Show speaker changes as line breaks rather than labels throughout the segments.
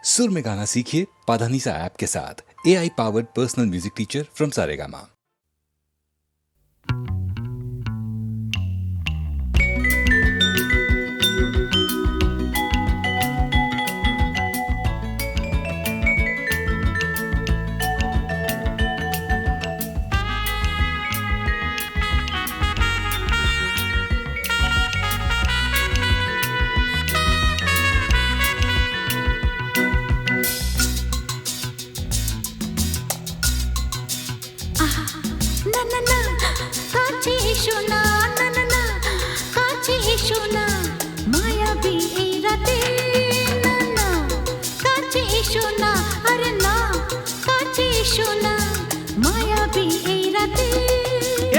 सुर में गाना सीखिए पाधानीसा ऐप के साथ। AI powered personal music teacher from Saregama.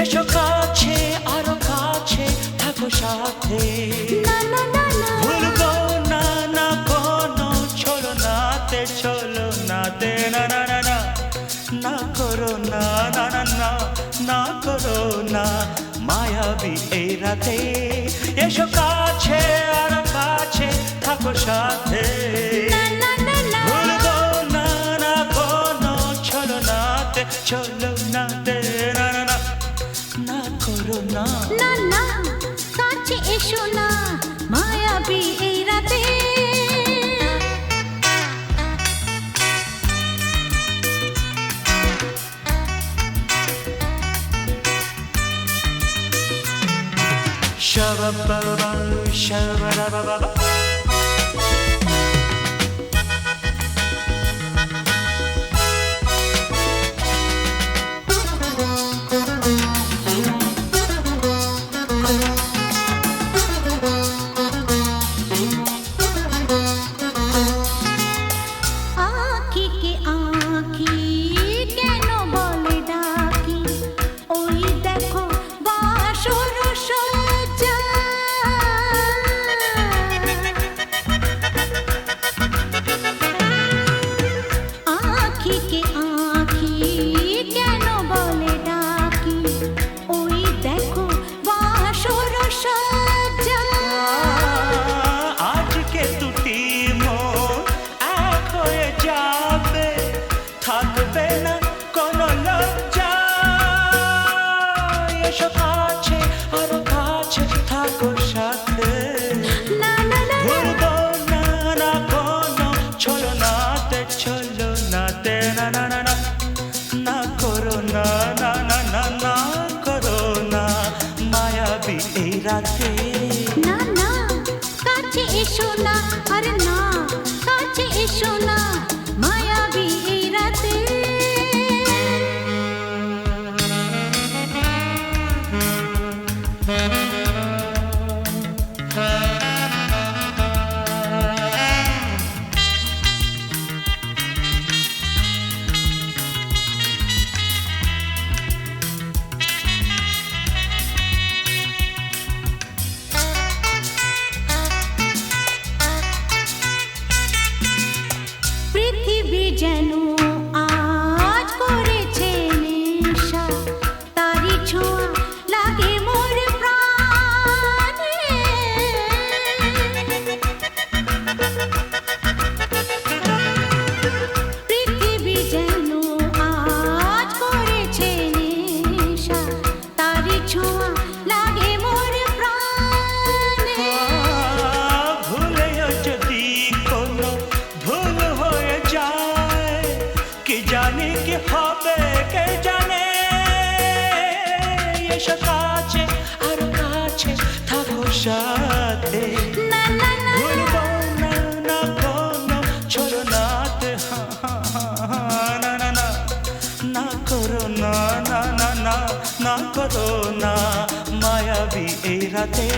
এসো কাছে আরো কাছে থাকো সাথে ভুলবো না না কোনো চলো নাতে না না না না না করো না না না না না করো না মায়াবী এই রাতে এসো কাছে আরো কাছে থাকো সাথে ভুলবো না না কোনো চলো নাতে না না না না করো না
না না কাছে এসো না মায়াবী এই রাতে
Shabba-ba-ba, shabba-da-ba-ba-ba.
না না কাছে এসো না আরে না কাছে এসো না মায়াবী এই রাতে যেন আজ করেছে নেশা তারি ছোঁয়া লাগে মোর প্রাণে পৃথিবী যেন আজ করেছে নেশা তারি ছোঁয়া লাগে মোর প্রাণে
ভুলেও যদি কোনো ভুল হয়ে যায় কি জানি কি হবে কে জানে এসো কাছে আরো কাছে থাকো সাথে ভুলবো না না কোনো চলো নাতে না না না না করো না না না না না করো না মায়াবী এই রাতে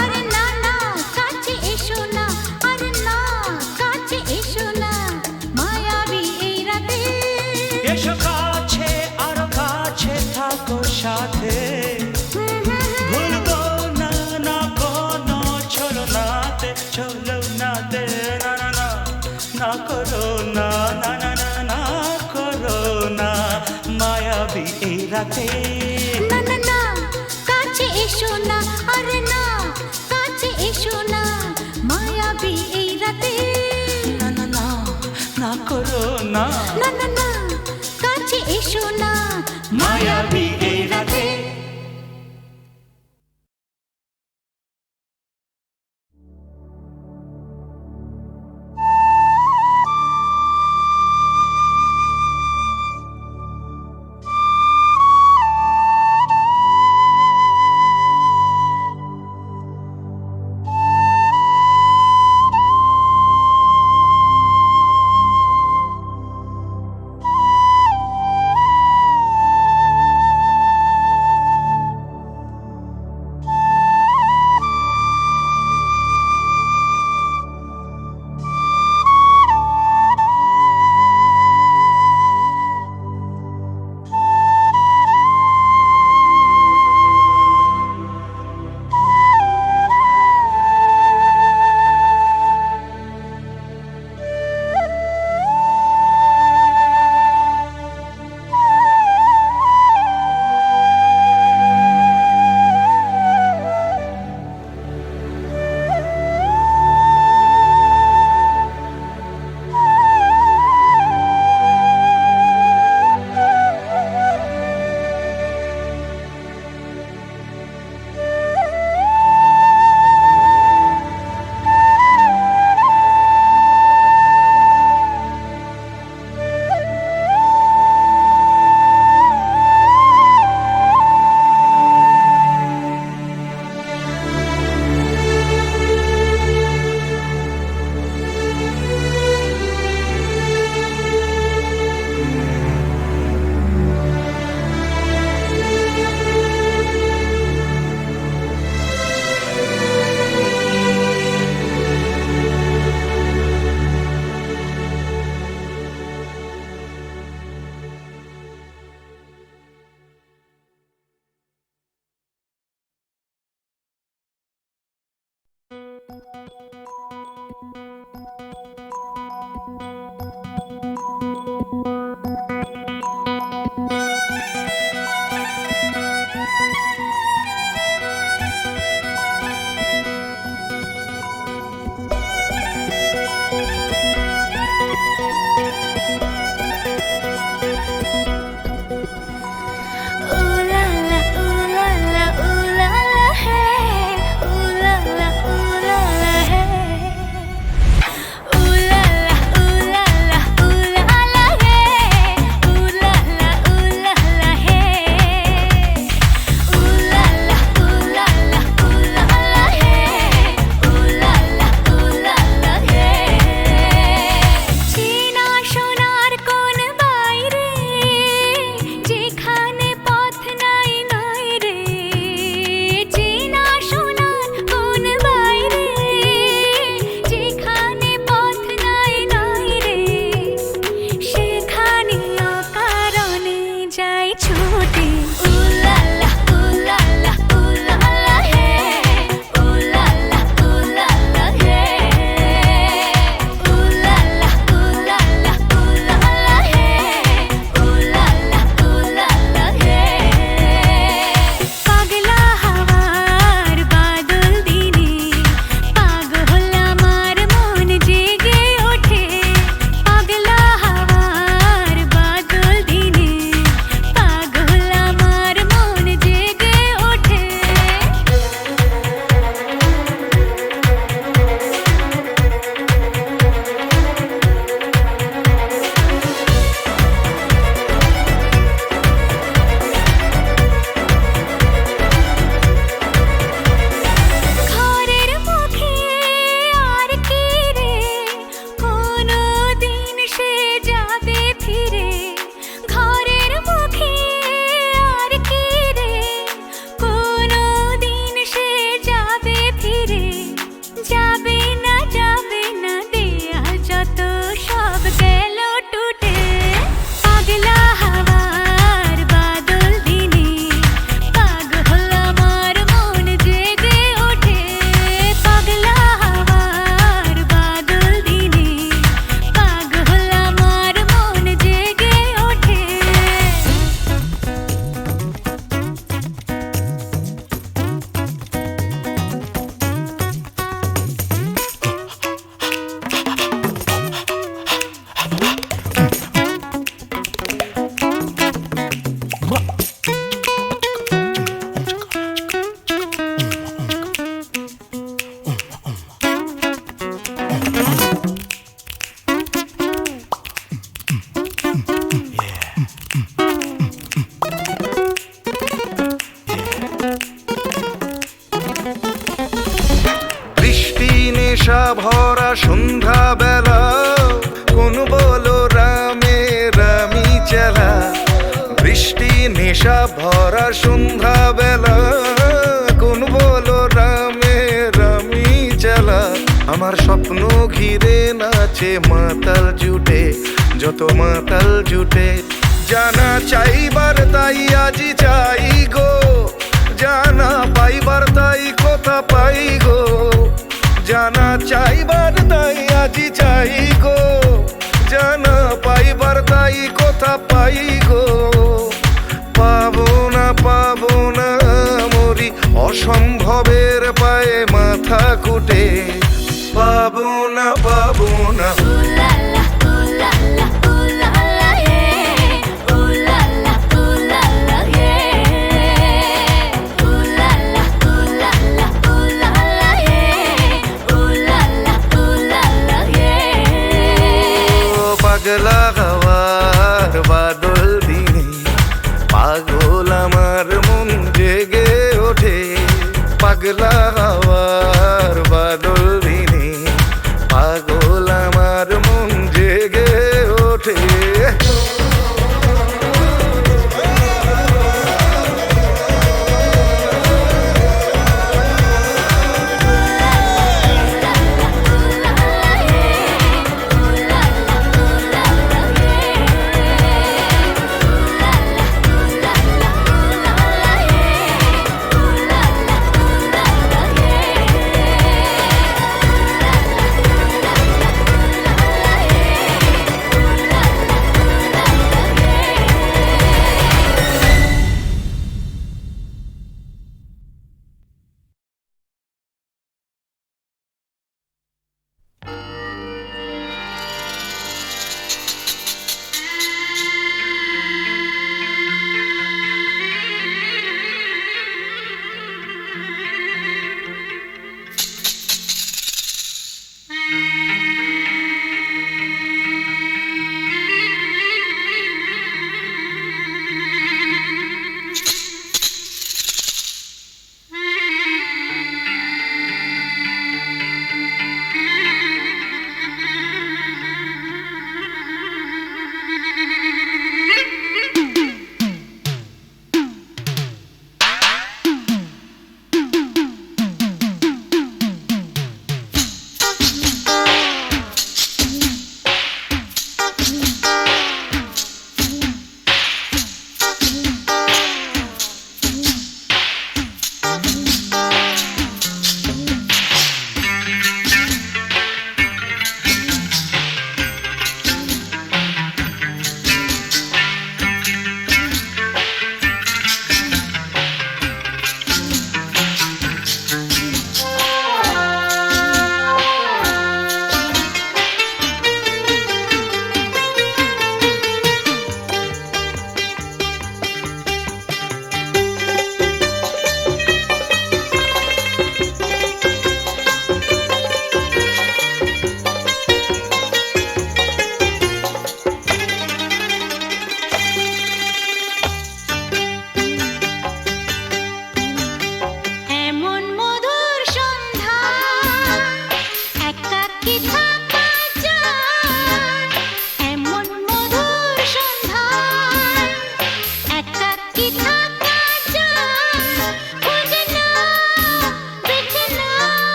আরে না না কাছে এসো না আরে না কাছে এসো না মায়াবী এই রাতে
এসো কাছে আরো কাছে থাকো সাথে ভুলবো না না কোনো চলো নাতে না না না না করো না না না না না করো না মায়াবী এই রাতে
না না না কাছে এসো না আরে না কাছে এসো না মায়াবী এই রাতে
না না না না করো না
না না না কাছে এসো না
মায়াবী এই রাতে
আমার স্বপ্ন ঘিরে নাচে মাতাল জুটে, যত মাতাল জুটে। জানা চাইবার তাই আজি চাই গো, জানা পাইবার তাই কথা পাই গো। জানা চাইবার তাই আজি চাই গো, জানা পাইবার তাই কথা পাই গো। পাবো না মরি অসম্ভবের পায়ে মাথা কুটে। পাবো না পাগলা হওয়ার বাদল দিনে পাগল আমার মন জেগে ওঠে। পাগলা হওয়ার বাদল দিনে পাগল আমার মন জেগে ওঠে।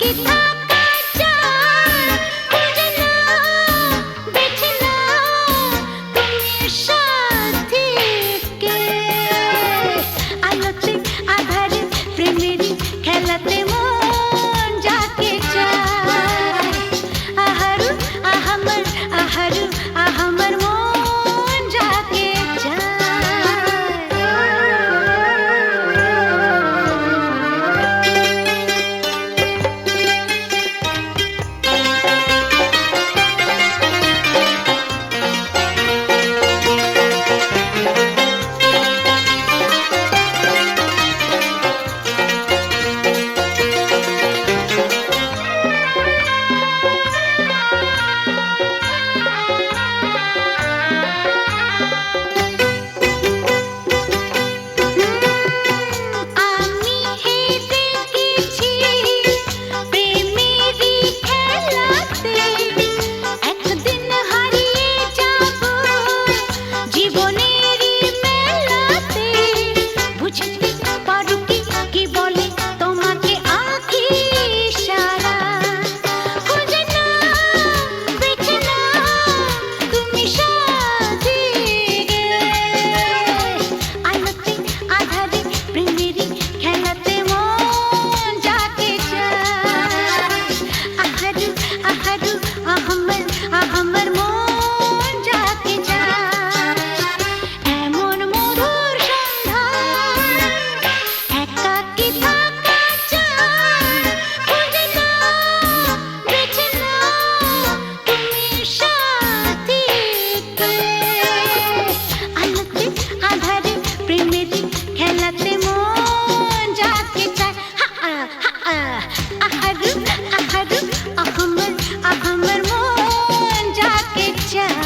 কি থাকা চাই, খুঁজে নাও, বেছে নাও তুমি সাথীকে। আলোতে আধারে প্রেমেরই খেলাতে মন যাকে চায়। আহারু আহামর আহারু আহামর মন যাকে চায়। আমি হেরে গেছি প্রেমেরই খেলাতে, একদিন হারিয়ে যাব জীবনেরই মেলাতে। বুঝতে পারো কি কি বলে তোমাকে আঁখি সারা, খুঁজে নাও, বেছে নাও তুমি সাথীকে। আলোতে আধারে প্রেমেরই খেলাতে মন যাকে চায়। আহারু আহারু আহমর আহমর মন যাকে চায়। এমন মধুর সন্ধ্যায় একাকী থাকা চাই, খুঁজে নাও, বেছে নাও তুমি সাথীকে। আলোতে আধারে প্রেমেরই খেলাতে মন যাকে চায়। আহারু আহারু আহমর আহমর মন যাকে চায়।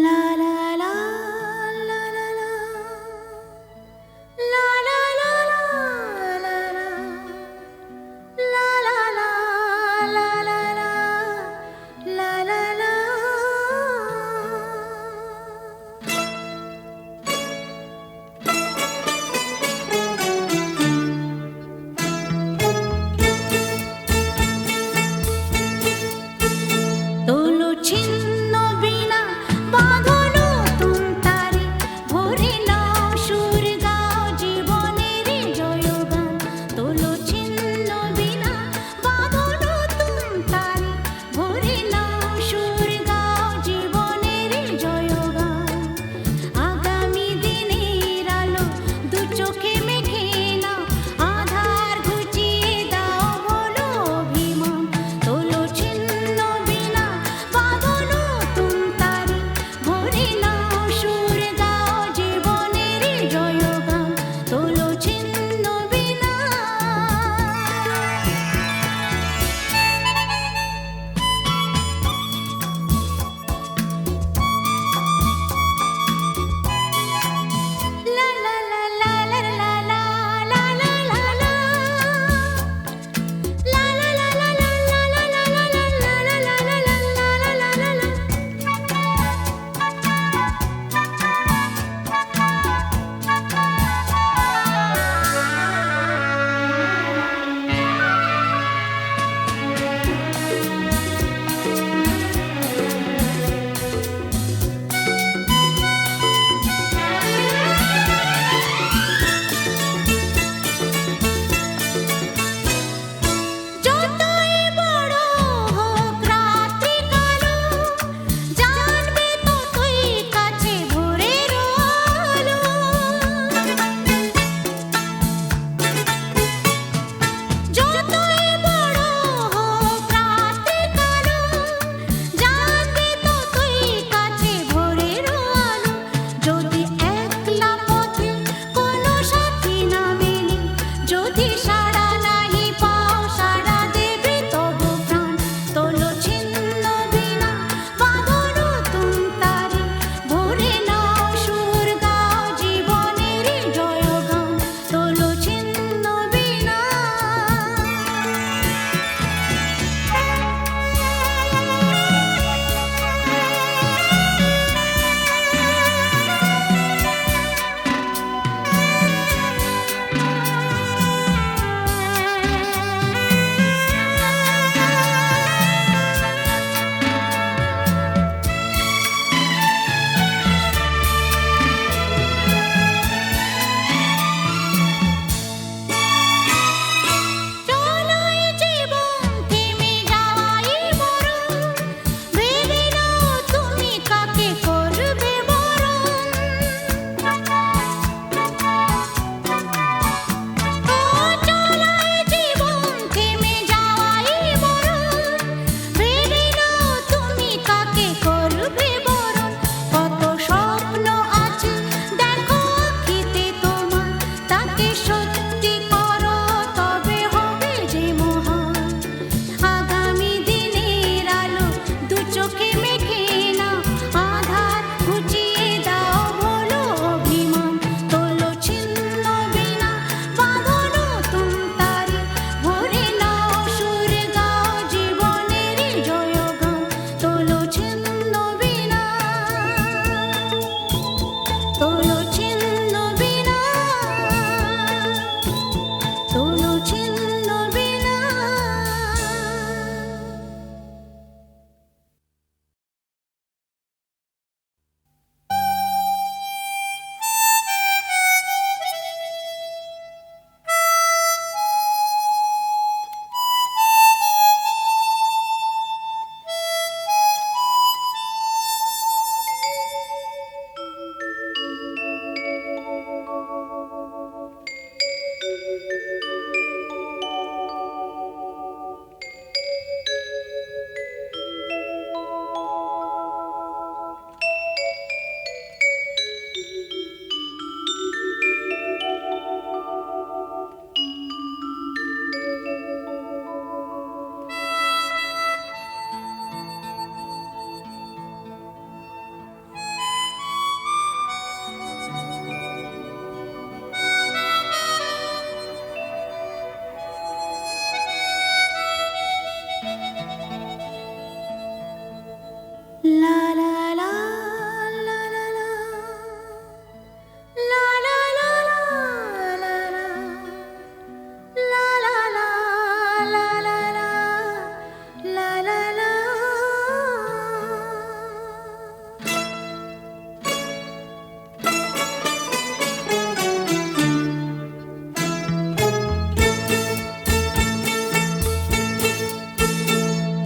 La la la la la la la la la la la la la la la la la la la. তোলো ছিন্ন বিনা বাঁধো নতুন তারে, ভরে নাও সুর গাও জীবনের জয়গান। তোলো ছিন্ন বিনা বাঁধো নতুন তারে, ভরে নাও সুর গাও জীবনের জয়গান। আগামী দিনের আলো দু চোখে মেঘে নাও, আধার ঘুচিয়ে দাও বলো অভিমান। তোলো ছিন্ন বিনা বাঁধো নতুন তারে, ভরে নাও সুর গাও জীবনের জয়গান। তোলো ছিন্ন বিনা। La la la la la la la la la la la. La la la la la la la la la la la la la la la la. La la la la la la la la la la la la la la la la la la.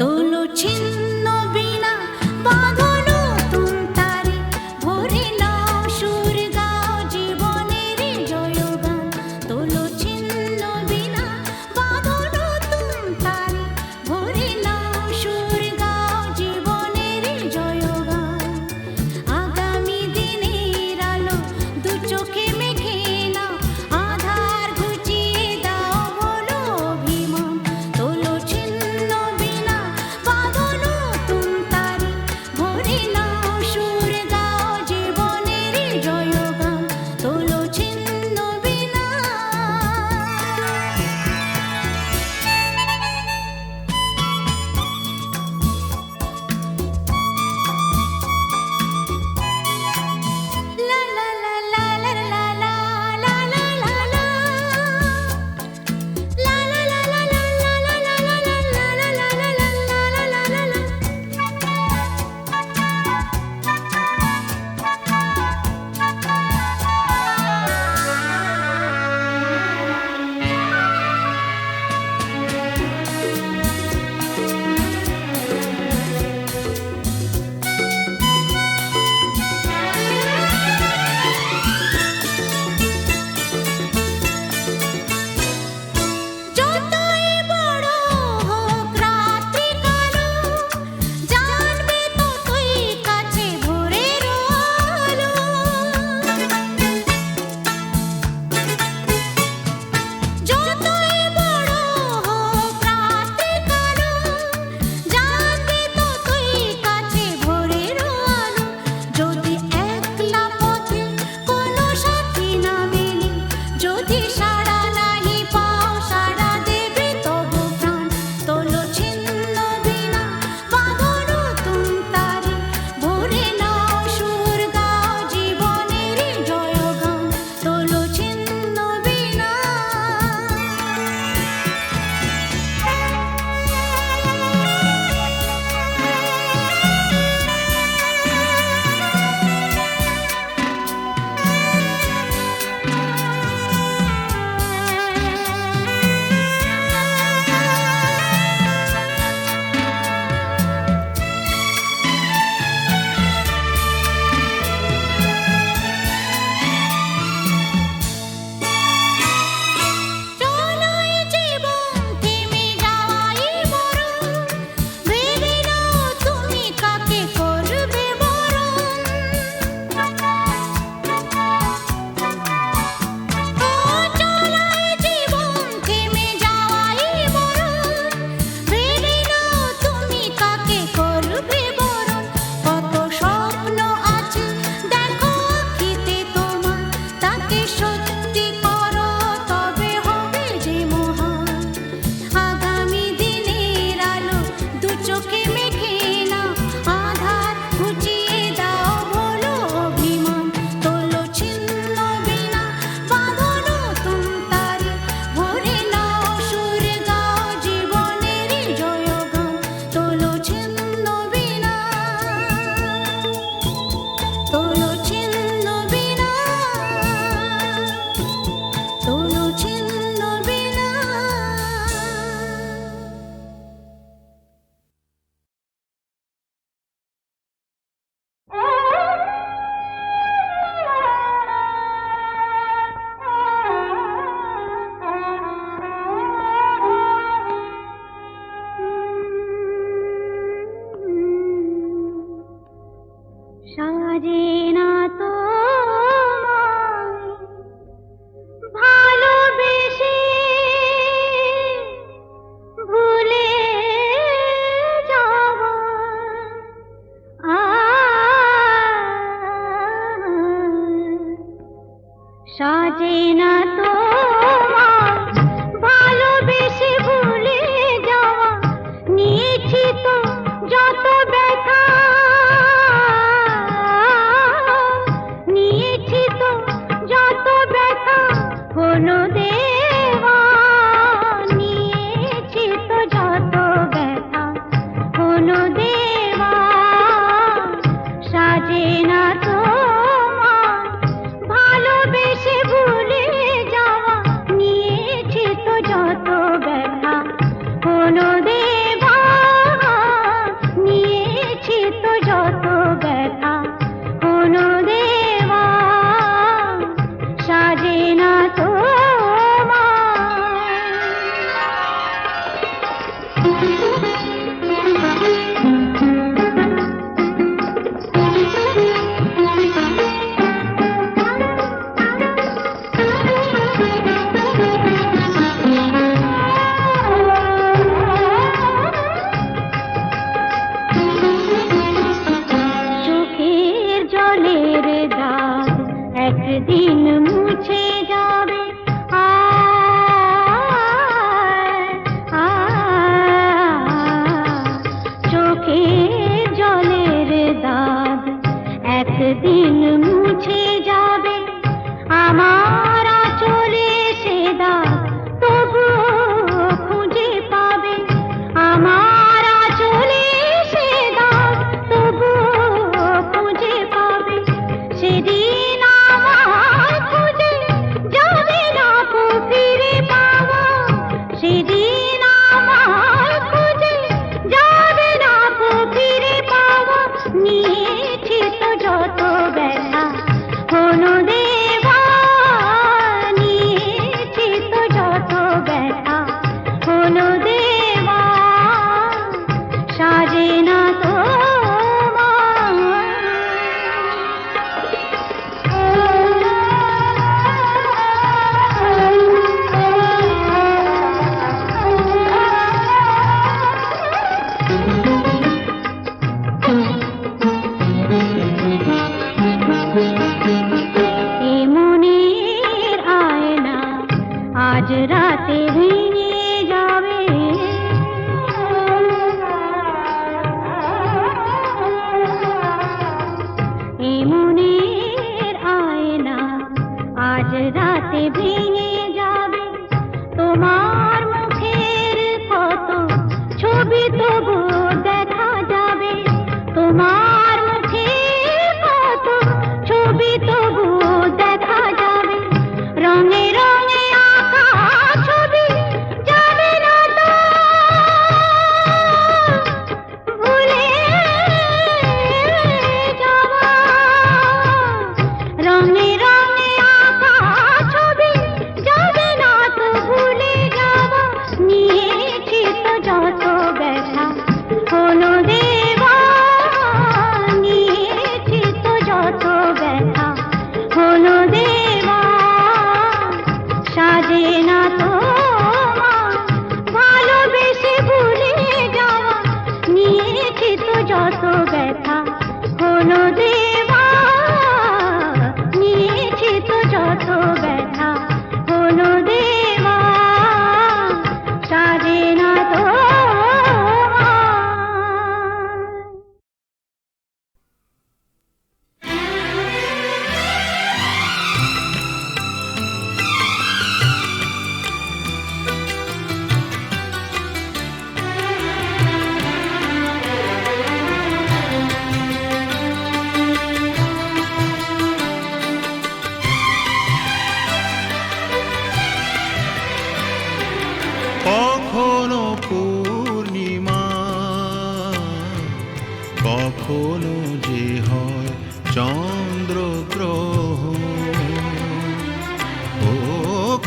তোলো ছিন্ন বীণা বাঁধো নতুন তারে ভরে নাও সুর গাও জীবনের জয়গান তোলো ছিন্ন বীণা বাঁধো নতুন রাতে ভেঙে যাবে এ মনের আয়না আজ রাতে ভেঙে যাবে তোমার মুখের কত ছবি তবু দেখা যাবে তোমার মুখের কত ছবি তবু দেখা যাবে রঙে রঙে আঁকা ছবি যাবে না তো ভুলে যাওয়া রঙে রঙে আঁকা ছবি যাবে না তো ভুলে যাওয়া নিয়েছি তো যত ব্যথা হলো দেওয়া নিয়েছি তো যত ব্যথা হলো দেওয়া সাজে না তো ভালোবেসে ভুলে যাওয়া নিয়েছি তো যত ব্যথা হলো দেওয়া নিয়েছি তো যত ব্যথা হলো দেওয়া সাজে না তো
কখনো পূর্ণিমা কখনো যে হয় চন্দ্রগ্রহণ ও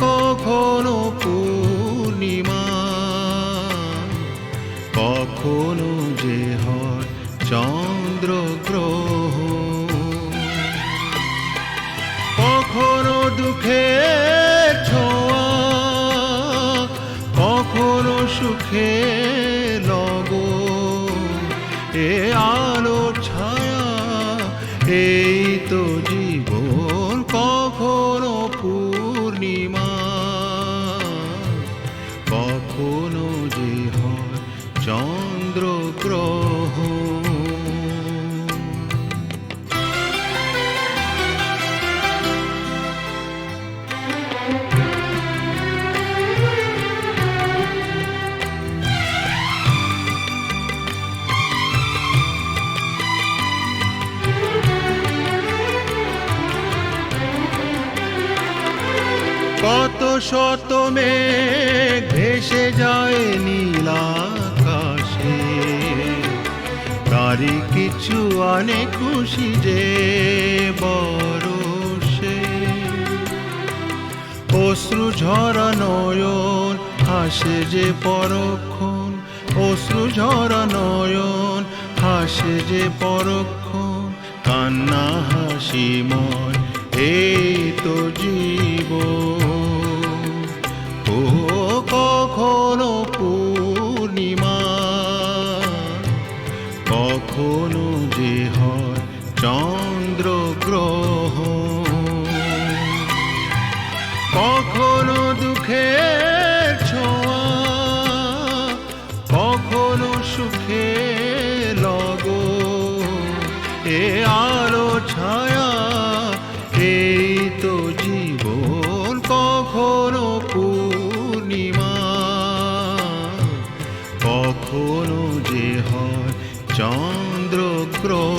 কখনো পূর্ণিমা কখনো যে হয় চন্দ্রগ্রহণ কখনো দুঃখের ছোঁয়া কখনো সুখে লগন এ আলো ছায়া এই তো জীবন কখনো পূর্ণিমা কখনো যে হয় চন্দ্রগ্রহণ কত শত মেঘ ভেসে যায় নীল আকাশে তারি কিছু আনে খুশি যে বরষে অশ্রু ঝরা নয়ন হাসে যে পরক্ষণ অশ্রু ঝরা নয়ন হাসে যে পরক্ষণ কান্না হাসিময় এই তো জীবন ও কখনো পূর্ণিমা কখনো যে হয় চন্দ্রগ্রহণ কখনো দুঃখের ছোঁয়া কখনো সুখে লগন এ আলো ছায়া এই তো জীবন কখনো পূর্ণিমা কখনো যে হয় চন্দ্রগ্রহণ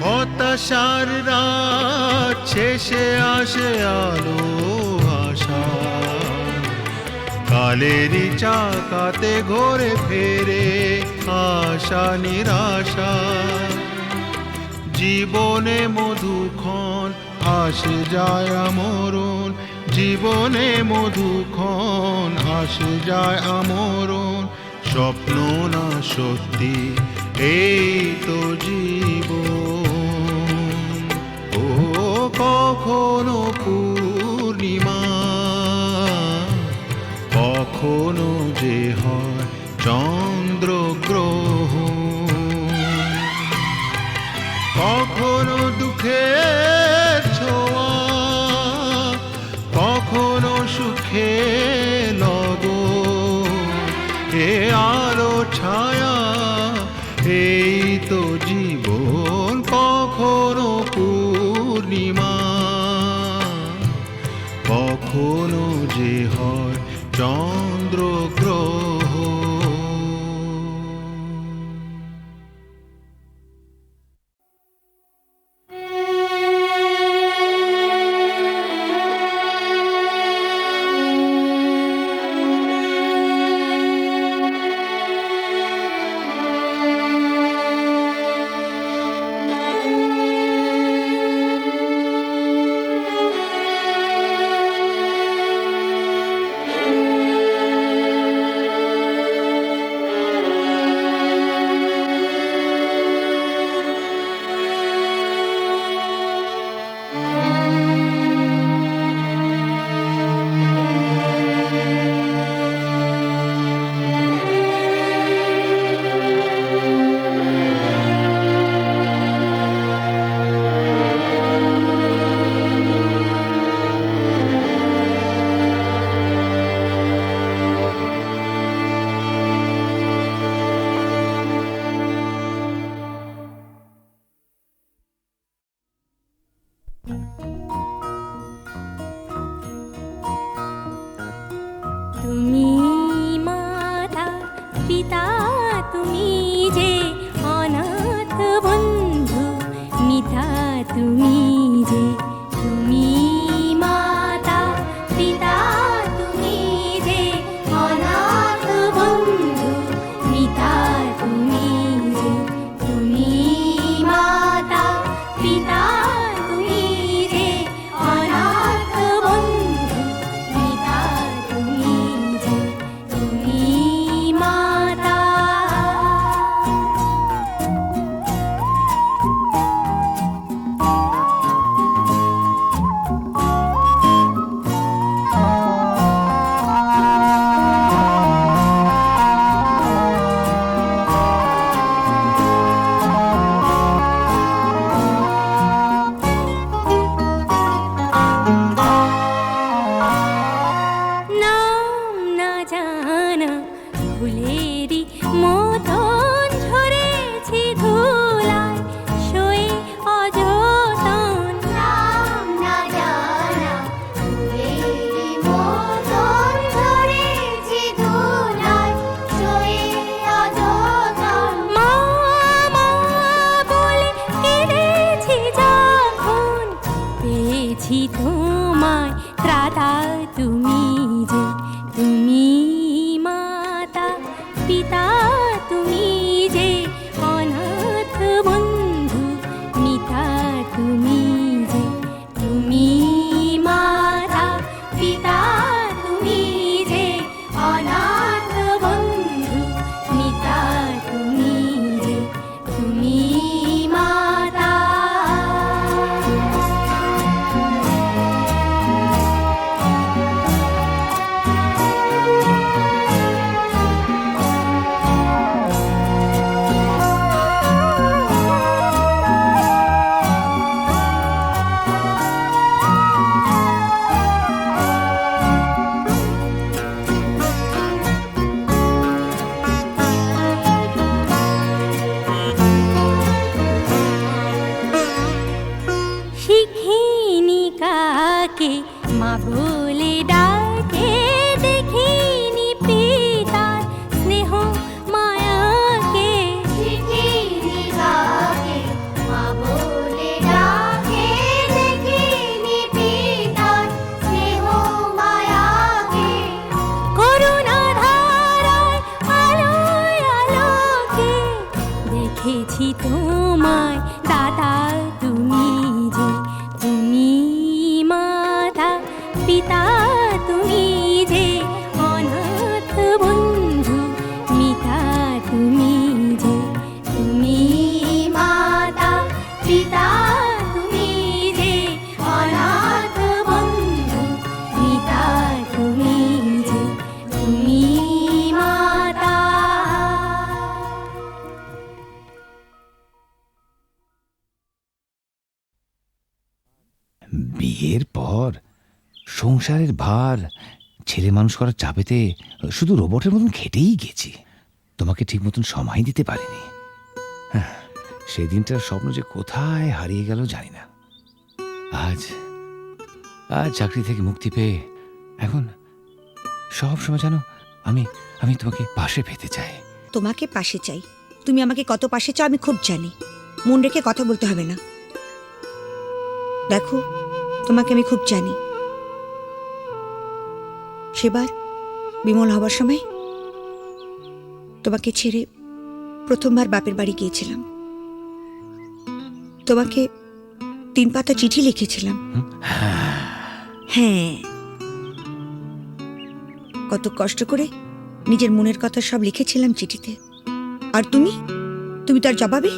হতাশার রাত শেষে আসে আলো আশা কালেরই চাকাতে ঘোরে ফেরে আশা নিরাশা জীবনে মধুক্ষণ আসে যায় আমরণ, জীবনে মধুক্ষণ আসে যায় আমরণ, স্বপ্ন না সত্যি এই তো জীবন। ও কখনো পূর্ণিমা, কখনো যে হয় চন্দ্রগ্রহণ, কখনো দুঃখের ছোঁয়া, কখনো সুখে লগন, এ আলো ছায়া এই তো জীবন। কখনো পূর্ণিমা, কখনো যে হয় চন্দ্রগ্রহণ।
তুমি মাতা পিতা তুমি যে অনাথ বন্ধু মিতা তুমি যে, তুমি মাতা পিতা তুমি যে অনাথ বন্ধু মিতা তুমি যে, তুমি মাতা পিতা তুমি যে অনাথ বন্ধু মিতা তুমি যে, তুমি মাতা। নাম না জানা ফুলেরই মতন ঝরেছি ধুলায় শোয়ে অযতন,
নাম না জানা ফুলেরই মতন ঝরেছি ধুলায় শোয়ে অযতন।
মা মা বলে কেঁদেছি যখন পেয়েছি তোমায় ত্রাতা তুমি যে, তুমি মাতা পিতা তুমি যে অনাথ বন্ধু মিতা তুমি যে, তুমি মাতা পিতা তুমি যে অনাথ বন্ধু মিতা তুমি যে, তুমি মাতা। শিখিনি কাকে মা বলে ডাকে, দেখিনি পিতার স্নেহ মায়াকে।
শিখিনি কাকে মা বলে ডাকে, দেখিনি পিতার স্নেহ মায়াকে।
করুণা ধারায় আলোয় আলোকে দেখেছি তোমায় দাতা
বিয়ের পর সংসারের ভার ছেলে মানুষ করার চাপেতে শুধু রোবটের মতন খেটেই গেছি, তোমাকে ঠিক মতন সময় দিতে পারিনি। সেদিনটার স্বপ্ন যে কোথায় হারিয়ে গেল জানি না। আজ আজ চাকরি থেকে মুক্তি পেয়ে এখন সব সময় জানো আমি তোমাকে পাশে পেতে চাই।
তোমাকে পাশে চাই, তুমি আমাকে কত পাশে চাও আমি খুব জানি। মন রেখে কথা বলতে হবে না। দেখো, তোমাকে আমি খুব জানি। সেবার বিমল হবার সময় তোমাকে ছেড়ে প্রথমবার বাপের বাড়ি গিয়েছিলাম। তোমাকে 3 পাতা চিঠি লিখেছিলাম। হ্যাঁ, কত কষ্ট করে নিজের মনের কথা সব লিখেছিলাম চিঠিতে। আর তুমি তার জবাবে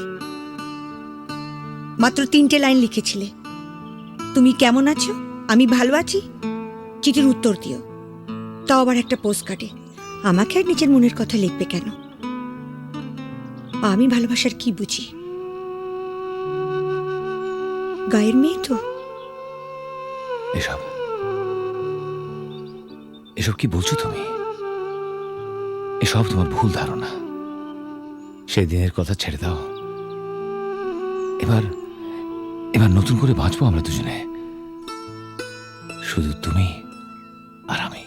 মাত্র 3টে লাইন লিখেছিলে, তুমি কেমন আছো, আমি ভালো আছি, চিঠির উত্তর দিও। তাও আবার একটা পোস্ট কার্ডে। আমাকে আর নিজের মনের কথা লিখবে কেন? আমি ভালোবাসার কি বুঝি? গায়ের মেয়ে তো।
এসব এসব কি বলছো তুমি? এসব তোমার ভুল ধারণা। সেদিনের কথা ছেড়ে দাও। এবার নতুন করে বাঁচবো আমরা দুজনে, শুধু তুমি আর আমি।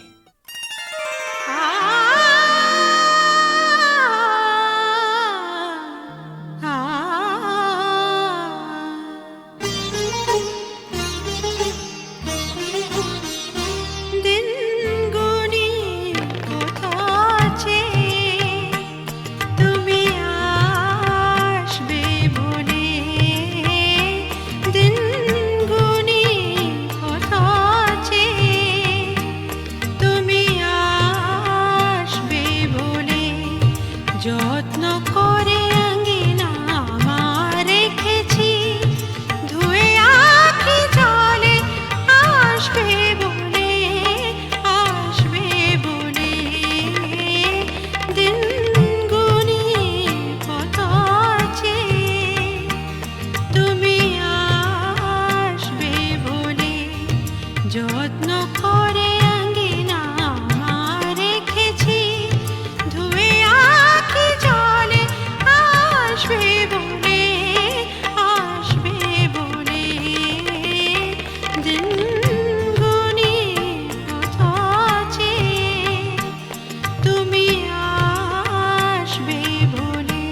যত্ন করে আঙ্গিনা আমার রেখেছি, ধুয়ে আখি জলে আসবে বলে, আসবে বলে। দিন গুনি কত আছে, তুমি আসবে বলে। যত্ন করে আঙ্গিনা আমার রেখেছি, ধুয়ে আখি জলে আসবে বলে, আসবে বলে। দিন গুনি কত আছে, তুমি আসবে বলে।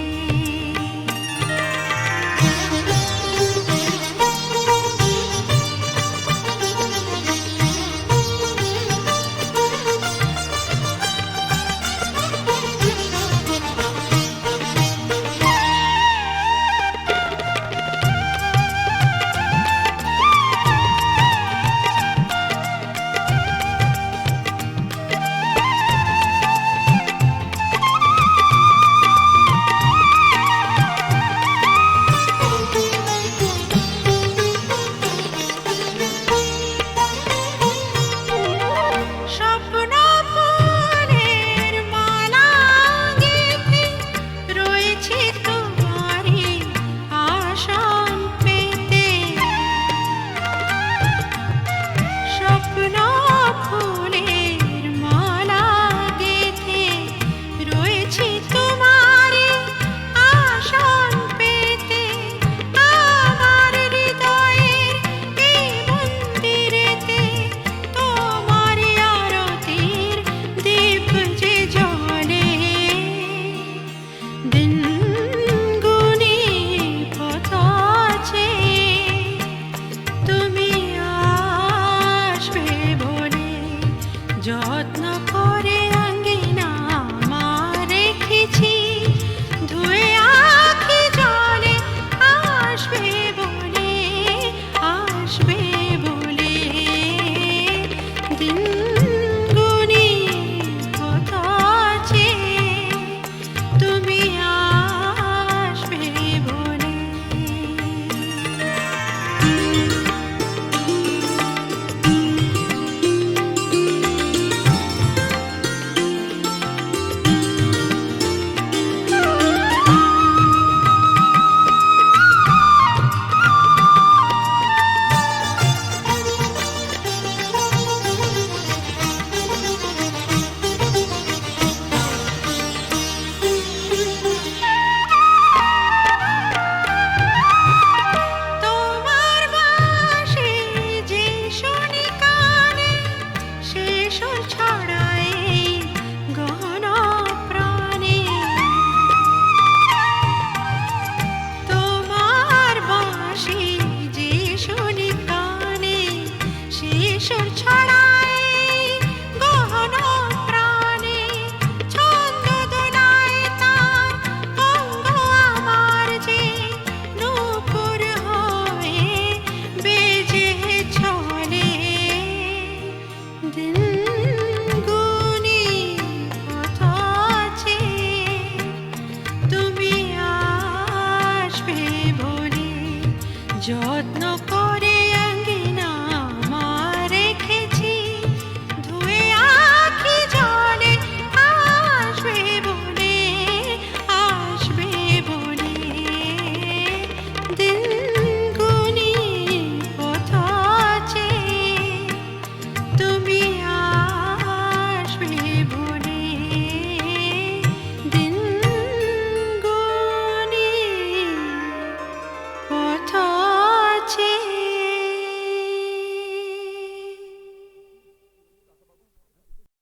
যত্ন করে